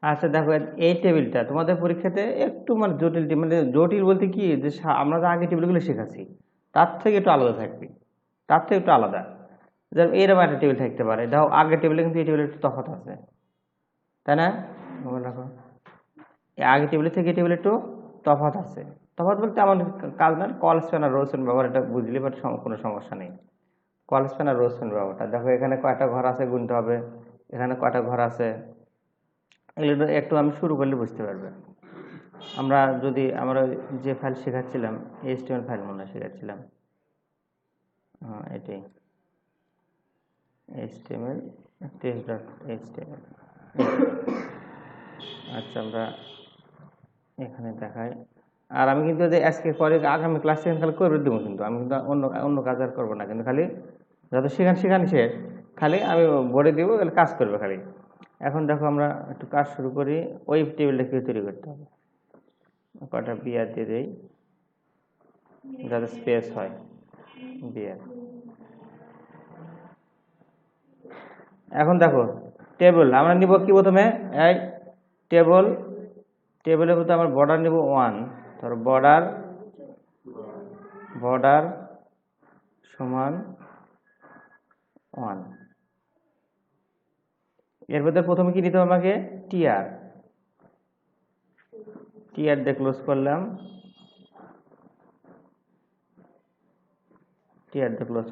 আচ্ছা দেখো, এই টেবিলটা তোমাদের পরীক্ষাতে একটু মানে জটিল, মানে জটিল বলতে কি যে আমরা যে আগে টেবিলগুলো শেখাচ্ছি তার থেকে একটু আলাদা থাকবে, তার থেকে একটু আলাদা। যেমন এরকম একটা টেবিল থাকতে পারে, দেখো আগের টেবিলে কিন্তু এই টেবিলের একটু তফাৎ আছে, তাই না? মনে রাখো, এই আগের টেবিলের থেকে এই টেবিলে একটু তফাৎ আছে। তফাৎ বলতে আমার কাজ না, কল স্প্যান আর রো স্প্যান ব্যবহার, এটা বুঝলি, বাট কোনো সমস্যা নেই। কল স্প্যান আর রো স্প্যান ব্যবহারটা দেখো, এখানে কয়টা ঘর আছে গুনতে হবে, এখানে কয়টা ঘর আছে, এগুলো একটু আমি শুরু করলে বুঝতে পারবে। আমরা যে ফাইল শেখাচ্ছিলাম, এইচটিএমএল ফাইল মনে হয় শেখাচ্ছিলাম, এটাই এইচটিএমএল টেস্ট ডট এইচটিএমএল। আচ্ছা, আমরা এখানে দেখাই। আর আমি কিন্তু আজকে পরে আগামী ক্লাস সেখানে খালি করে দেবো, কিন্তু আমি কিন্তু অন্য কাজ আর করবো না, কিন্তু খালি যত শেখান শেষ, খালি আমি বোর্ডে দিব, কাজ করবে খালি। এখন দেখো আমরা একটু কাজ শুরু করি। ওই টেবিলটা কি তৈরি করতে হবে, কটা বিয়ার দিয়ে দেই যাতে স্পেস হয়, বিয়ার। এখন দেখো টেবিল আমরা নিব কি প্রথমে, এই টেবিলের মধ্যে আমরা বর্ডার নিব 1, ধরো বর্ডার সমান 1। এর মধ্যে প্রথমে কি নিতে হবে আমাকে, টিআর দিয়ে ক্লোজ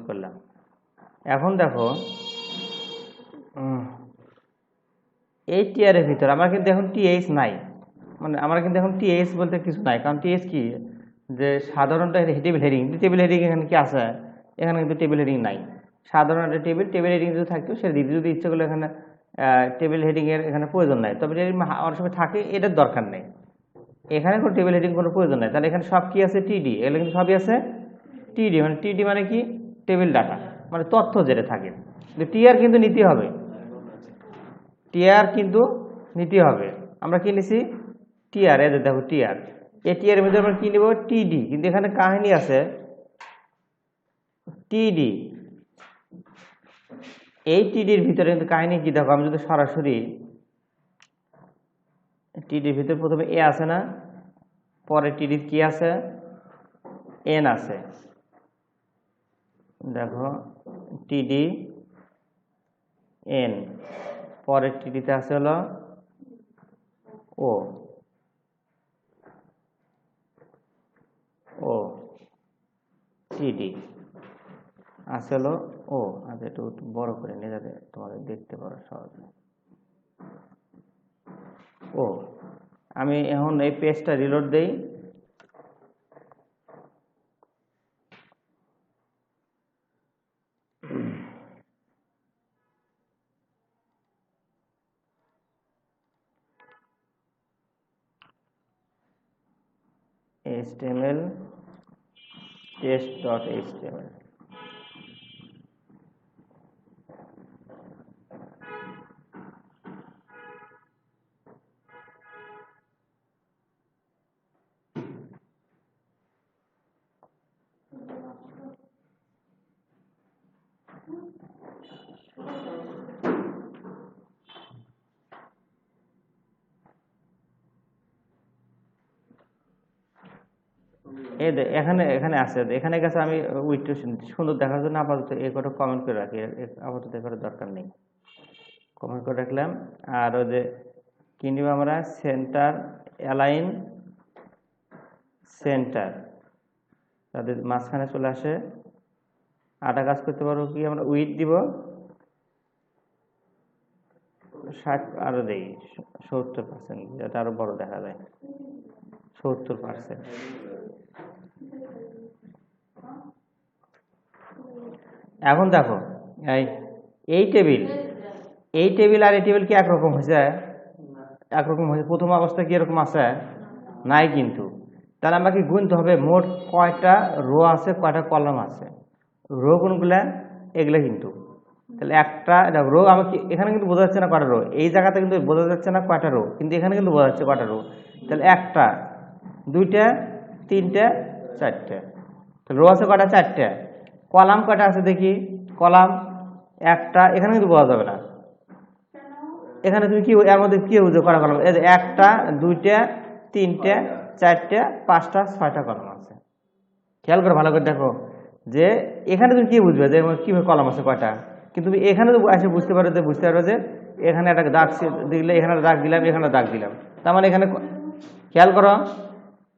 করলাম, এখন দেখো এই টিআরের ভিতরে আমার কিন্তু এখন টিএইচ নাই, মানে আমার কিন্তু এখন টিএইচ বলতে কিছু নাই, কারণ টিএইচ কি যে সাধারণত টেবিল হেডিং এখানে কি আছে, এখানে কিন্তু টেবিল হেডিং নাই। সাধারণ একটা টেবিল হেডিং যদি থাকতো সেটা দিতে যদি ইচ্ছে করলে এখানে টেবিল হেডিং এর এখানে প্রয়োজন নাই, তবে অনেক সময় থাকে, এটার দরকার নেই। এখানে কোনো টেবিল হেডিং কোনো প্রয়োজন নাই, তাহলে এখানে সব কি আছে, টিডি, এগুলো কিন্তু সবই আছে টিডি। মানে টিডি মানে কি, টেবিল ডাটা, মানে তথ্য যেটা থাকে। টিআর কিন্তু নিতে হবে, আমরা কি নিছি, টিআর। এদের দেখো টিআর, এই টিআর মধ্যে আমরা কি নিব, টিডি, কিন্তু এখানে কাহিনী আছে টিডি। এই টিডির ভিতরে কিন্তু কাহিনী কি, দেখো আমি যদি সরাসরি টিডির ভিতরে প্রথমে এ আছে না, পরে টিডির কি আছে, এন আছে। দেখো টিডি এন, পরের টিডিতে আছে হলো ও টিডি আছে হলো ও। আচ্ছা, একটু বড় করে নিয়ে যাতে তোমাদের দেখতে পারো সহজে। আমি এখন এই পেজটা রিলোড দেই, HTML test.html। এখানে আছে, এখানে গেছে। আমি উইথটা সুন্দর দেখার জন্য আপাতত এই কটা কমেন্ট করে রাখি, আপাতত এই কটার দরকার নেই, কমেন্ট করে রাখলাম। আর ওই যে কি নিব আমরা, সেন্টার অ্যালাইন সেন্টার, তাদের মাঝখানে চলে আসে। আটা কাজ করতে পারবো কি, আমরা উইথ দিব 60, আরো দেই 70%, যাতে আরো বড় দেখা যায়, 70%। এখন দেখো এই টেবিল আর এই টেবিল কি একরকম হয়েছে, প্রথম অবস্থায় কি এরকম আছে, নাই কিন্তু। তাহলে আমাকে গুনতে হবে মোট কয়টা রো আছে, কয়টা কলাম আছে, রো কোনগুলা, এগুলা কিন্তু। তাহলে একটা রো আমাকে এখানে কিন্তু বোঝা যাচ্ছে না কয়টা রো, এই জায়গাতে কিন্তু বোঝা যাচ্ছে না কয়টা রো, কিন্তু এখানে কিন্তু বোঝা যাচ্ছে কয়টা রো। তাহলে একটা, দুইটা, তিনটা, চারটা। রো আছে কয়টা, চারটা। কলাম কয়টা আছে দেখি, কলাম একটা, এখানে কিন্তু বোঝা যাবে না, এখানে তুমি কি এর মধ্যে কি বুঝো কটা কলাম, এই যে 1টা 2টা 3টা 4টা 5টা 6টা কলাম আছে। খেয়াল করে ভালো করে দেখো যে এখানে তুমি কি বুঝবে যে কিভাবে কলাম আছে কয়টা, কিন্তু তুমি এখানে তো এসে বুঝতে পারো যে এখানে একটা দাগ দিলে এখানে দাগ দিলাম, এখানে দাগ দিলাম, তার মানে এখানে খেয়াল করো,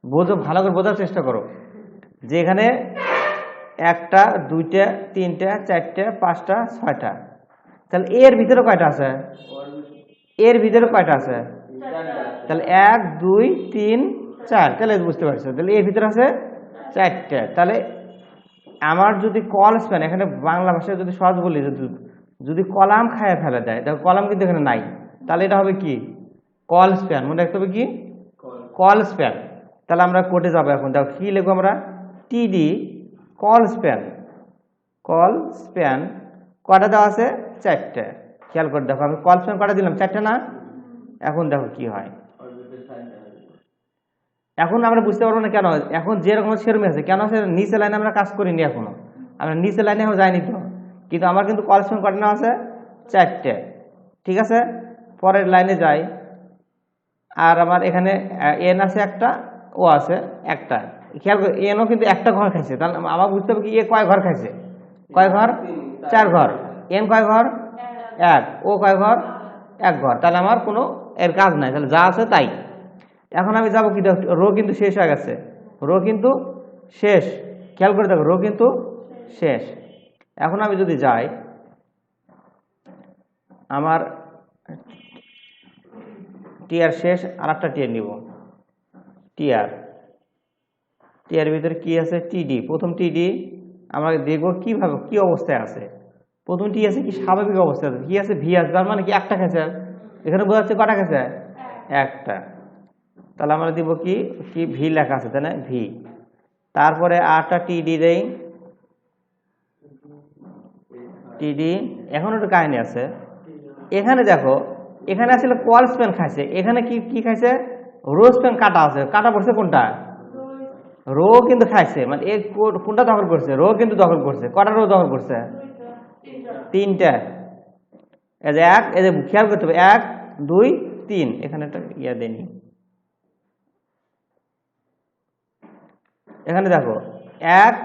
বোঝো, ভালো করে বোঝার চেষ্টা করো যে এখানে 1টা 2টা 3টা 4টা 5টা 6টা, তাহলে এর ভিতরে কয়টা আছে, এর ভিতরে কয়টা আছে, তাহলে 1 2 3 4, তাহলে বুঝতে পারছো, তাহলে এর ভিতরে আছে 4টা। তাহলে আমার যদি কল স্প্যান, এখানে বাংলা ভাষায় যদি সহজ বলি, যদি কলাম খায় ফেলে দেয়, দেখো কলাম কিন্তু এখানে নাই, তাহলে এটা হবে কি কল স্প্যান, মনে রাখতে হবে কি কল স্প্যান। তাহলে আমরা কোডে যাবো, এখন দেখো কি লিখবো আমরা, টিডি কল স্প্যান, কল স্প্যান কটা দেওয়া আছে, 4টা। খেয়াল করে দেখো আমি কল স্প্যান কটা দিলাম, 4টা না। এখন দেখো কি হয়, এখন আমরা বুঝতে পারবো না কেন, এখন যেরকম সেরকম আছে, কেন আছে নিচে লাইনে আমরা কাজ করিনি, এখনো আমরা নিচে লাইনে যাইনি তো, কিন্তু আমার কিন্তু কল স্প্যান কটা নেওয়া আছে, 4টা। ঠিক আছে, পরের লাইনে যাই, আর আমার এখানে এন আছে একটা, ও আছে একটা, খেয়াল করে এনও কিন্তু একটা ঘর খাইছে, তাহলে আমার বুঝতে হবে কি এ কয় ঘর খাইছে, কয় ঘর, 4 ঘর, এন কয় ঘর, 1, ও কয় ঘর, 1 ঘর, তাহলে আমার কোনো এর কাজ নাই, তাহলে যা আছে তাই। এখন আমি যাবো কি, রো কিন্তু শেষ হয়ে গেছে, রো কিন্তু শেষ, খেয়াল করে দেখো রো কিন্তু শেষ। এখন আমি যদি যাই, আমার টিআর শেষ, আর একটা টিআর নিব, টিআর ভিতরে কি আছে, টিডি, প্রথম টিডি আমরা দেখবো কিভাবে কি অবস্থায় আছে, প্রথম টি আছে কি স্বাভাবিক অবস্থায় আছে, কি আছে ভি আছে, তার মানে কি একটা খেছে, এখানে বোঝা যাচ্ছে কটা খেছে, একটা, তাহলে আমরা দিব কি কি ভি লেখা আছে তাই না, ভি, তারপরে আরটা টিডি দেই, টিডি। এখন একটা কাহিনী আছে, এখানে দেখো এখানে আসলে কল স্প্যান খাইছে, এখানে কি কি খাইছে, রো স্প্যান কাটা আছে, কাটা পড়ছে কোনটা, রো কিন্তু খাইছে, মানে এ কোনটা দখল করছে, রো কিন্তু দখল করছে, কটা রো দখল করছে, 3টা। এই যে 1, এই যে খেয়াল করতে হবে 1 2 3, এখানে একটা ইয়া দেনি, এখানে দেখো 1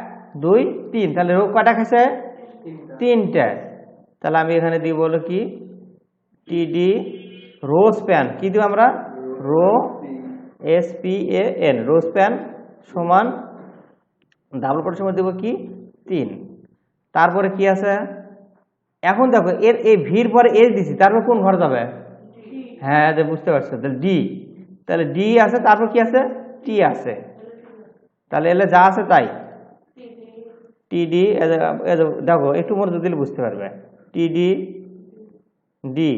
2 3, তাহলে রো কটা খাইছে, 3টা। তাহলে আমি এখানে দিব বলো কি টিডি রো স্প্যান, কি দিব আমরা, রো SPAN, রো স্প্যান সমান ডাবল কোটের সময় দেব কি 3, তারপরে কি আছে, এখন দেখো এর এই ভির পরে এস দিছি, তারপর কোন ঘর যাবে, হ্যাঁ বুঝতে পারছো, তাহলে ডি, তাহলে ডি আছে, তারপর কি আছে, টি আছে, তাহলে এলে যা আছে তাই, টিডি, দেখো একটু মনোযোগ দিলে বুঝতে পারবে, টিডি ডি,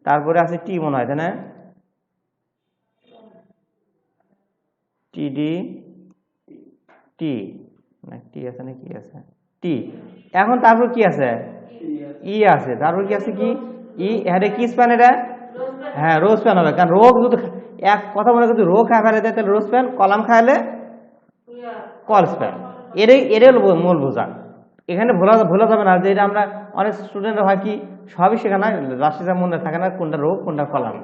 তারপরে আছে টি মনে হয় তাই না, টিডি টি, না টি আছে না কি আছে, টি। এখন তারপর কি আছে, ই আছে, তারপর কি আছে কি ই, হ্যাঁ কি স্প্যান এটা, হ্যাঁ রো স্প্যান হবে, কারণ রো যদি এক কথা মনে করছি রো খায় ফেলে দেয়, তাহলে রো স্প্যান, কলাম খাইলে কল স্প্যান, এটাই মূল বোঝা। এখানে ভোলা যাবে না যে এটা আমরা অনেক স্টুডেন্টরা হয় কি সবই শেখা না, রাশিটা মনে থাকে না কোনটা রো কোনটা কলাম,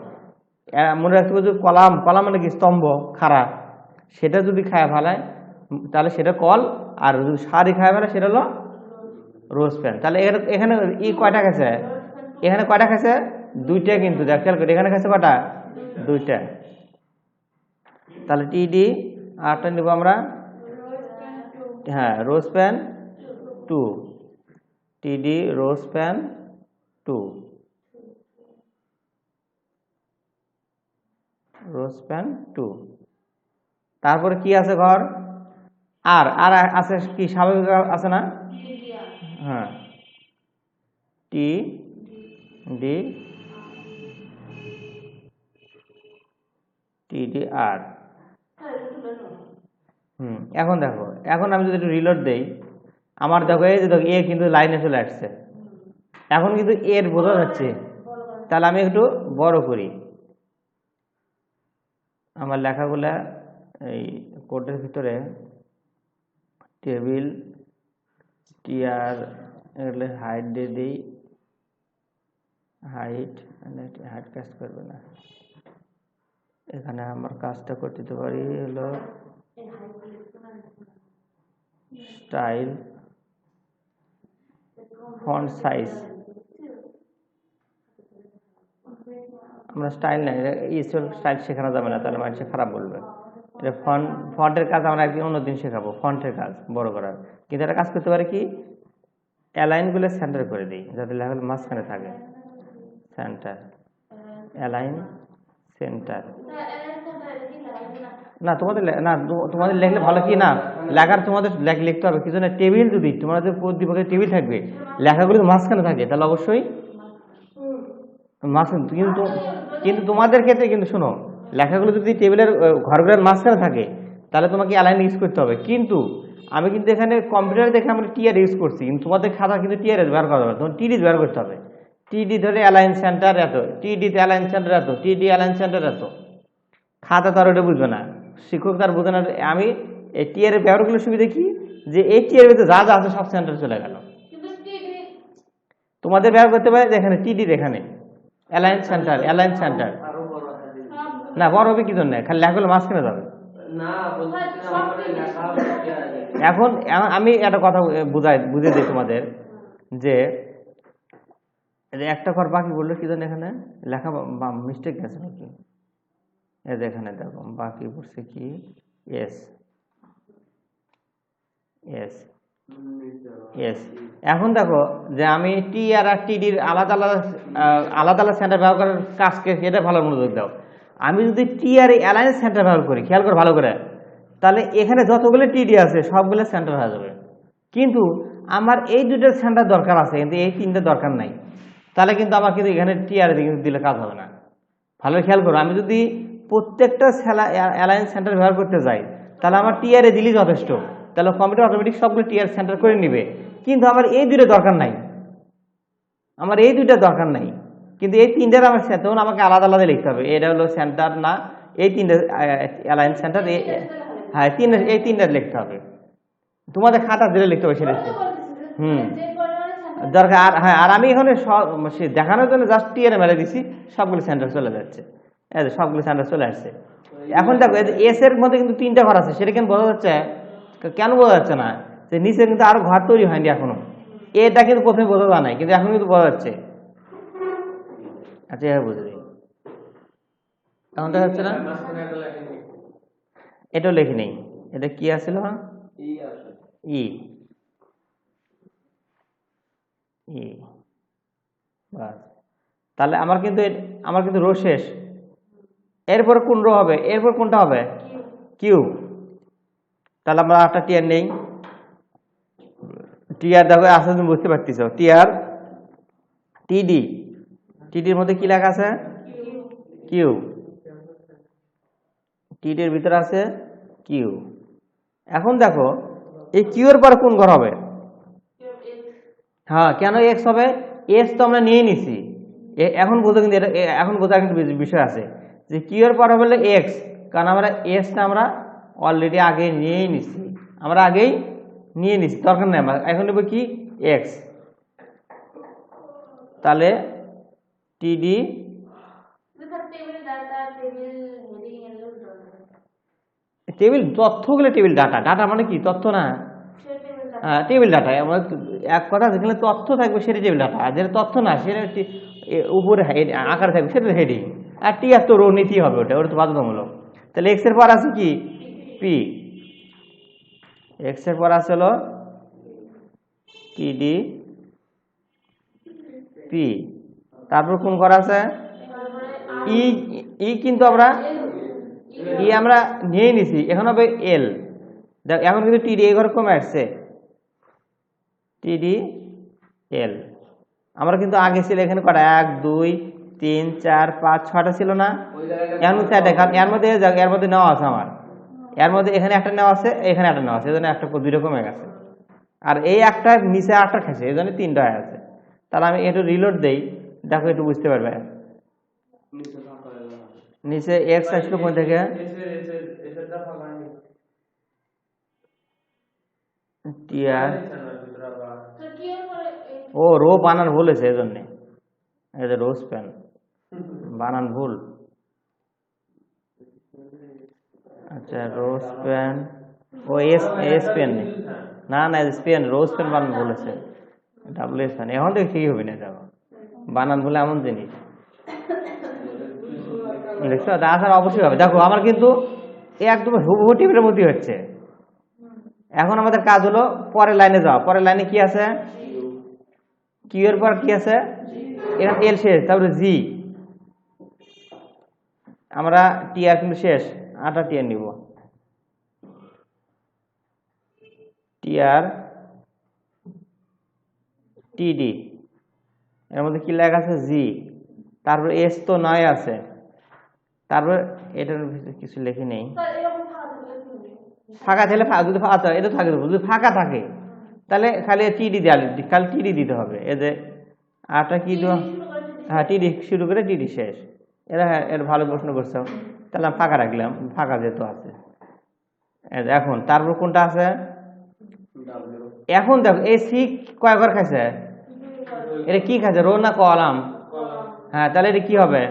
মনে রাখতে হবে যে কলাম, কলাম মানে কি স্তম্ভ খাড়া, সেটা যদি খায় ফেলায় তাহলে সেটা কল, আর যদি সারি খায় ফেলে সেটা হলো রো স্প্যান। তাহলে এখানে ই কয়টা গেছে, এখানে কয়টা খাইছে, 2টা, কিন্তু দেখ খেয়াল করে এখানে খাইছে কয়টা, 2টা। তাহলে টিডি আরটা নিব আমরা, হ্যাঁ রো স্প্যান 2, টিডি রো স্প্যান 2, রো স্প্যান 2, তারপরে কি আছে ঘর, আর আর আছে কি স্বাভাবিক আছে না, হ্যাঁ টি ডি টিডি আর, এখন দেখো, এখন আমি যদি একটু রিলোড দেই, আমার দেখো এই যে দেখো এ কিন্তু লাইনে চলে আসছে, এখন কিন্তু এর বোঝা যাচ্ছে, তাহলে আমি একটু বড় করি আমার লেখাগুলা, এই কোডের ভিতরে টেবিল টিআর এগুলো হাইট দিয়ে দিই, হাইট, হাইট কাজ করবে না। এখানে আমার কাজটা করতে দিতে পারি হলো স্টাইল, ফন্ট সাইজ। আমরা স্টাইল নাই, স্টাইল শেখানো যাবে না, তাহলে মানুষ খারাপ বলবে। এটা ফন্টের কাজ আমরা একদিন অন্যদিন শেখাবো, ফন্টের কাজ বড় করার। কিন্তু এটা কাজ করতে পারে কি, অ্যালাইনগুলো সেন্টার করে দিই যাতে লেখাগুলো মাঝখানে থাকে। Centre, align, centre. না তোমাদের না, তোমাদের লিখলে ভালো কি না, লেখার তোমাদের লিখতে হবে কিছু না। টেবিল যদি তোমাদের প্রতিপক্ষের টেবিল থাকবে, লেখাগুলো মাঝখানে থাকে, তাহলে অবশ্যই মাঝখানে। কিন্তু তোমাদের ক্ষেত্রে কিন্তু শোনো, লেখাগুলো যদি টেবিলের ঘরগুলোর মাঝখানে থাকে তাহলে তোমাকে অ্যালাইন ইউজ করতে হবে। কিন্তু আমি কিন্তু এখানে কম্পিউটার দেখে আমরা টিআর ইউজ করছি, কিন্তু তোমাদের খাতা কিন্তু টিআর ব্যবহার করা যাবে, তোমার টিডি ব্যবহার করতে হবে। টিডি ধরে অ্যালাইন সেন্টার এত, টিডিতে অ্যালাইন সেন্টার এত, টিডি অ্যালাইন সেন্টার এত। খাতা তার ওটা বুঝবে না, শিক্ষক তার বুঝবে না। আমি এই টিআর এর ব্যবহার করলে সুবিধা কি, যে এই টিআর ভিতরে যা যা আছে সব সেন্টারে চলে গেল। তোমাদের ব্যবহার করতে পারে এখানে টিডির, এখানে অ্যালাইন সেন্টার, অ্যালাইন সেন্টার। না বড় হবে কি জন্য, খালি লেখাগুলো মাঝখানে যাবে। এখন আমি একটা কথা বুঝিয়ে দিই তোমাদের, যে একটা ঘর বাকি বললো কি জন্য, এখানে লেখা মিস্টেক গেছে নাকি, এই যে এখানে দেখো বাকি পড়ছে কি, এস এস এস। এখন দেখো যে আমি টি আর টিডির আলাদা আলাদা সেন্টার ব্যবহার করার কাজকে, সেটা ভালো মনোযোগ দাও। আমি যদি টি আর অ্যালায়েন্স সেন্টার ব্যবহার করি, খেয়াল করো ভালো করে, তাহলে এখানে যতগুলো টিডি আছে সবগুলো সেন্টার হয়ে যাবে। কিন্তু আমার এই দুটোর সেন্টার দরকার আছে, কিন্তু এই তিনটা দরকার নাই। তাহলে কিন্তু আমার কিন্তু এখানে টি আর দিলে কাজ হবে না। ভালো খেয়াল করো, আমি যদি প্রত্যেকটা অ্যালায়েন্স সেন্টার ব্যবহার করতে যাই, তাহলে আমার টিআরএ দিলেই যথেষ্ট, তাহলে কম্পিউটার অটোমেটিক সবগুলো টিআর সেন্টার করে নিবে। কিন্তু আমার এই দুটো দরকার নাই, আমার এই দুইটা দরকার নাই, কিন্তু এই তিনটার আমার তখন আমাকে আলাদা আলাদা লিখতে হবে। এটা হলো সেন্টার না, এই তিনটা অ্যালায়েন্স সেন্টার, হ্যাঁ এই তিনটা লিখতে হবে। তোমাদের খাতা দিলে লিখতে হবে সেটা। দরকার। আর হ্যাঁ, আর আমি এখানে দেখানোর জন্য জাস্ট টিআরএ মেলে দিছি, সবগুলো সেন্টার চলে যাচ্ছে, সবগুলো সেন্টার চলে আসছে। এখন দেখো এস এর মধ্যে কিন্তু তিনটা ঘর আছে, সেটা কেন বোঝা যাচ্ছে, কেন বোঝা যাচ্ছে না, যে নিচে কিন্তু আরো ঘর তৈরি হয়নি এখনো। এটা কিন্তু প্রথমে বোঝা যায় নাই, কিন্তু এখন কিন্তু বোঝা যাচ্ছে। আচ্ছা এভাবে বুঝে দিই, এখন দেখা যাচ্ছে না, এটাও লেখি নেই। এটা কি আসছিল, ই ই বাস। তাহলে আমার কিন্তু রো শেষ। এরপর কোন রো হবে, এরপর কোনটা হবে, কিউ। তাহলে আমরা একটা টিআর নেই, টিআর দেখো আসলে তুমি বুঝতে পারতেছ, টিআর টিডি, টিডির মধ্যে কি লেখা আছে, কিউ। টিডির ভিতরে আছে কিউ। এখন দেখো এই কিউ এর পর কোন ঘর হবে, হ্যাঁ কেন এক্স হবে, এক্স তো আমরা নিয়ে নিছি। এখন বোঝো, কিন্তু এটা এখন বোঝার কিন্তু বিষয় আছে, যে কিউ এর পর হবে এক্স, কারণ আমরা এক্সটা আমরা অলরেডি আগে নিয়েই নিছি, আমরা আগেই নিয়ে নিছি, দরকার নেই আমরা। এখন নেব কি, এক্স। তাহলে টিডি, টেবিল তথ্যগুলো, টেবিল ডাটা, ডাটা মানে কি, তথ্য না, টেবিল ডাটা। এক কথা, যেখানে তথ্য থাকবে সেটা টেবিল ডাটা, আর যেটা তথ্য না সেটা উপরে আকার থাকবে সেটা হেডিং। আর টি আর তো রো নিতেই হবে, ওটা তো বাধ্যতামূলক। তাহলে এক্স এর পর আছে কি, পি। এক্স এর পর আছে হলো টিডি পি। তারপর কোন ঘর আছে, ই। ই কিন্তু আমরা নিয়ে নিছি, এখন হবে এল। দেখ এখন কিন্তু টিডি এই ঘরে কমে আসছে, টিডি এল। আমরা কিন্তু আগে ছিল এখানে কটা, 1 2 3 4 5 6টা ছিল না, এর মধ্যে এর মধ্যে নেওয়া আছে আমার, এর মধ্যে এখানে একটা নেওয়া আছে, এখানে একটা নেওয়া আছে, এই জন্য একটা 2 রকম হয়ে গেছে। আর এই একটা নিচে 8টা খাইছে, এই জন্য 3টা হয়ে আছে। তাহলে আমি একটু রিলোড দেই, দেখো একটু বুঝতে পারবে। নিচে এক্স আসলো কোন থেকে, টিআর, ও রো বানান বলেছে এই জন্যে, এই যে রোজ পেন, বানান ভুল। আচ্ছা রোজ পেন, ও এস এস পেন, না না এস পেন, রোজ পেন বানান ভুল আছে, ডাবল এস পেন। এখন তো ঠিকই হবে না, দেখো বানান ভুল এমন জিনিস, দেখছো? তাছাড়া অবশ্যই হবে। দেখো আমার কিন্তু একদম হুবহু টেবিলের মধ্যে হচ্ছে। এখন আমাদের কাজ হলো পরের লাইনে যাওয়া। পরের লাইনে কি আছে? কিউ এর পর কি আছে? এখানে এল শেষ, তারপরে জি। আমরা টি আর কিন্তু শেষ, 8টা টি আর নিব। টি আর টিডি, এর মধ্যে কি লেখা আছে? জি। তারপর এস তো নয় আছে, তারপর এটার ভিতরে কিছু লেখি নেই। ফাঁকা থাকলে যদি ফাঁকা, এটা থাকে, যদি ফাঁকা থাকে তাহলে খালি টিডি দিয়ে, খালি টিডি দিতে হবে। এই যে আটা কি দেওয়া, হ্যাঁ টিডি শুরু করে টিডি শেষ। এরা হ্যাঁ, এর ভালো প্রশ্ন করছো, তাহলে আমি ফাঁকা রাখলাম, ফাঁকা যেহেতু আছে। এখন তারপর কোনটা আছে? এখন দেখো এই সি কয় ঘর খাইছে? এটা কি খাইছে, রো না কলাম? হ্যাঁ, তাহলে এটা কি হবে?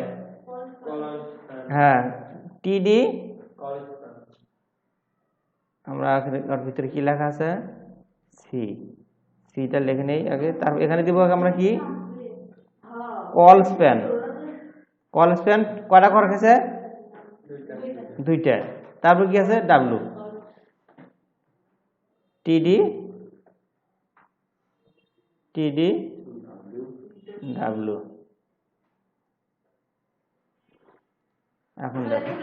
হ্যাঁ টিডি। আমরা ওর ভিতরে কি লেখা আছে? সি। সিটা লিখে নেই আগে, তারপর এখানে দিব আমরা কি? Call span. কল স্প্যান কয়টা ঘর খাইছে? 2টা। তারপর কি আছে? ডাব্লু। টিডি টিডি ডাব্লু। এখন দেখো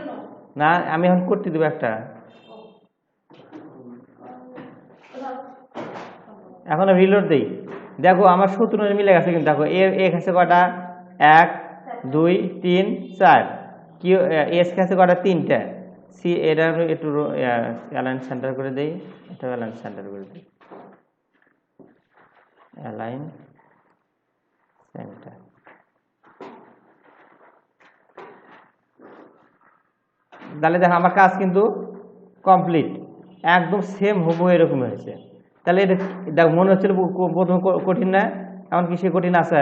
না, আমি এখন করতে দেবো একটা। এখন রিলোড দেই, দেখো আমার সূত্র মিলে গেছে কিন্তু। দেখো এ খাচ্ছে কয়টা? 1 2 3 4। কিউ এস খাচ্ছে কয়টা? 3টা। সি এটা একটু অ্যালাইন সেন্টার করে দেই, এটা অ্যালাইন সেন্টার করে দিই, অ্যালাইন সেন্টার। তাহলে দেখো আমার কাজ কিন্তু কমপ্লিট, একদম সেম হুবহু এরকম হয়েছে। তাহলে এটা দেখো মনে হচ্ছিল প্রথম কঠিন না, এমন কি সে কঠিন আছে?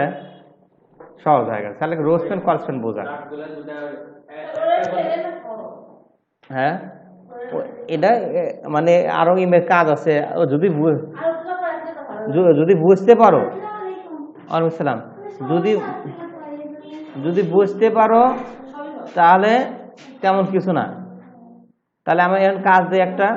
সহজ হয়ে গেছে। তাহলে রোজ পেন কল পেন বোঝা। হ্যাঁ এটা মানে আরো ইমের কাজ আছে, যদি যদি বুঝতে পারো, আলাইকুম, যদি যদি বুঝতে পারো তাহলে তেমন কিছু না। তাহলে আমি এখন কাজ দিই একটা।